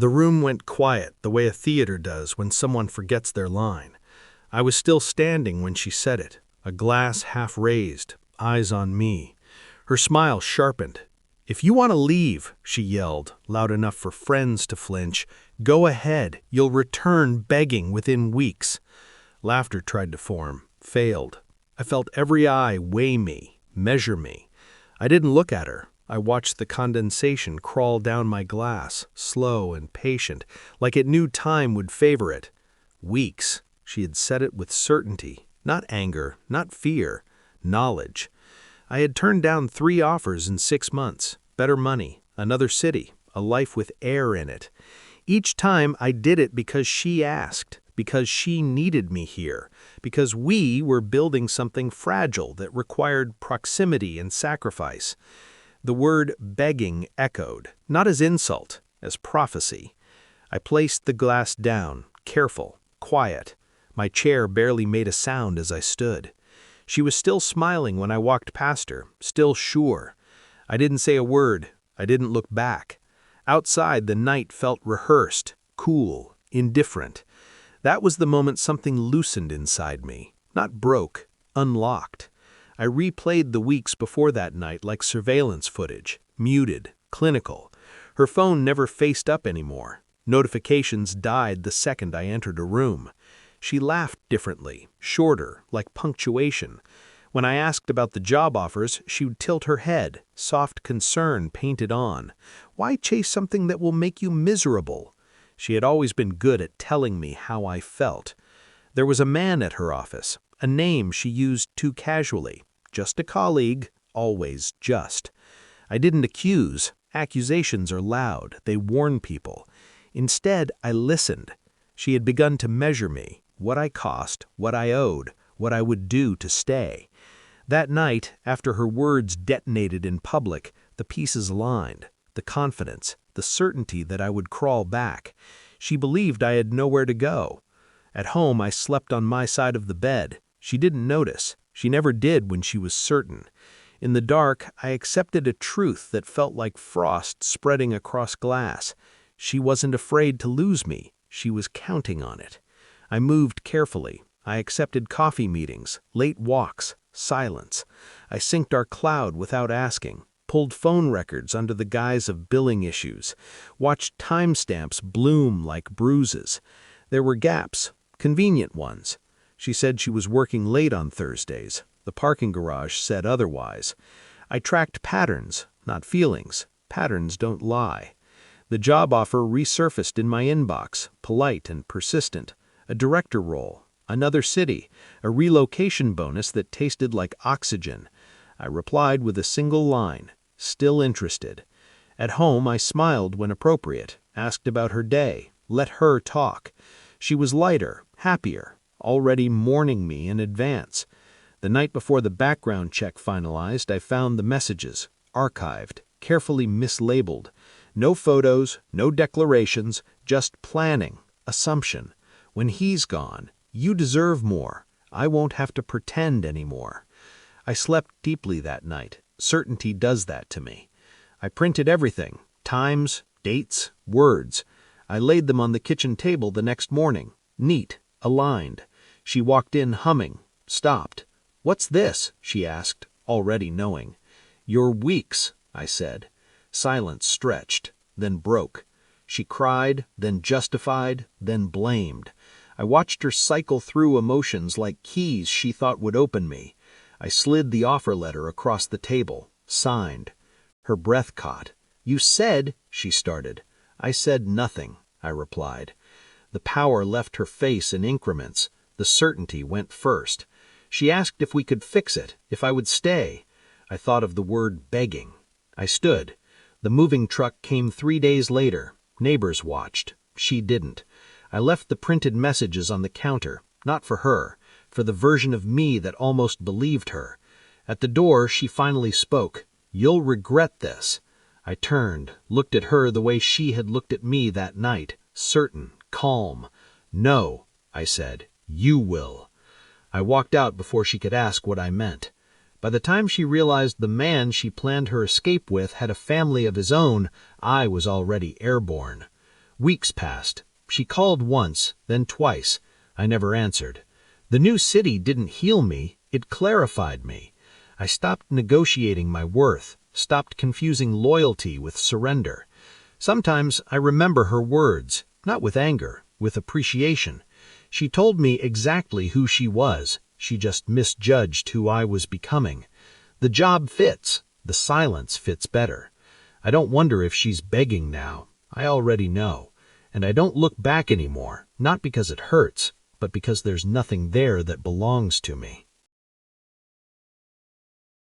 The room went quiet, the way a theater does when someone forgets their line. I was still standing when she said it, a glass half raised, eyes on me. Her smile sharpened. "If you want to leave," she yelled, loud enough for friends to flinch, "go ahead. You'll return begging within weeks." Laughter tried to form, failed. I felt every eye weigh me, measure me. I didn't look at her. I watched the condensation crawl down my glass, slow and patient, like it knew time would favor it. Weeks. She had said it with certainty, not anger, not fear, knowledge. I had turned down 3 offers in 6 months, better money, another city, a life with air in it. Each time I did it because she asked, because she needed me here, because we were building something fragile that required proximity and sacrifice. The word begging echoed, not as insult, as prophecy. I placed the glass down, careful, quiet. My chair barely made a sound as I stood. She was still smiling when I walked past her, still sure. I didn't say a word. I didn't look back. Outside, the night felt rehearsed, cool, indifferent. That was the moment something loosened inside me, not broke, unlocked. I replayed the weeks before that night like surveillance footage, muted, clinical. Her phone never faced up anymore. Notifications died the second I entered a room. She laughed differently, shorter, like punctuation. When I asked about the job offers, she would tilt her head, soft concern painted on. Why chase something that will make you miserable? She had always been good at telling me how I felt. There was a man at her office, a name she used too casually. Just a colleague, always just. I didn't accuse. Accusations are loud. They warn people. Instead, I listened. She had begun to measure me, what I cost, what I owed, what I would do to stay. That night, after her words detonated in public, the pieces aligned, the confidence, the certainty that I would crawl back. She believed I had nowhere to go. At home, I slept on my side of the bed. She didn't notice. She never did when she was certain. In the dark, I accepted a truth that felt like frost spreading across glass. She wasn't afraid to lose me. She was counting on it. I moved carefully. I accepted coffee meetings, late walks, silence. I synced our cloud without asking, pulled phone records under the guise of billing issues, watched timestamps bloom like bruises. There were gaps, convenient ones. She said she was working late on Thursdays. The parking garage said otherwise. I tracked patterns, not feelings. Patterns don't lie. The job offer resurfaced in my inbox, polite and persistent. A director role, another city, a relocation bonus that tasted like oxygen. I replied with a single line, still interested. At home, I smiled when appropriate, asked about her day, let her talk. She was lighter, happier, already mourning me in advance. The night before the background check finalized, I found the messages, archived, carefully mislabeled. No photos, no declarations, just planning, assumption. When he's gone, you deserve more. I won't have to pretend anymore. I slept deeply that night. Certainty does that to me. I printed everything, times, dates, words. I laid them on the kitchen table the next morning, neat, aligned. She walked in humming, stopped. "What's this?" she asked, already knowing. "Your weeks," I said. Silence stretched, then broke. She cried, then justified, then blamed. I watched her cycle through emotions like keys she thought would open me. I slid the offer letter across the table, signed. Her breath caught. "You said," she started. "I said nothing," I replied. The power left her face in increments. The certainty went first. She asked if we could fix it, if I would stay. I thought of the word begging. I stood. The moving truck came 3 days later. Neighbors watched. She didn't. I left the printed messages on the counter, not for her, for the version of me that almost believed her. At the door, she finally spoke. "You'll regret this." I turned, looked at her the way she had looked at me that night, certain, calm. "No," I said, "you will." I walked out before she could ask what I meant. By the time she realized the man she planned her escape with had a family of his own, I was already airborne. Weeks passed. She called once, then twice. I never answered. The new city didn't heal me, it clarified me. I stopped negotiating my worth, stopped confusing loyalty with surrender. Sometimes I remember her words, not with anger, with appreciation. She told me exactly who she was. She just misjudged who I was becoming. The job fits. The silence fits better. I don't wonder if she's begging now. I already know. And I don't look back anymore, not because it hurts, but because there's nothing there that belongs to me.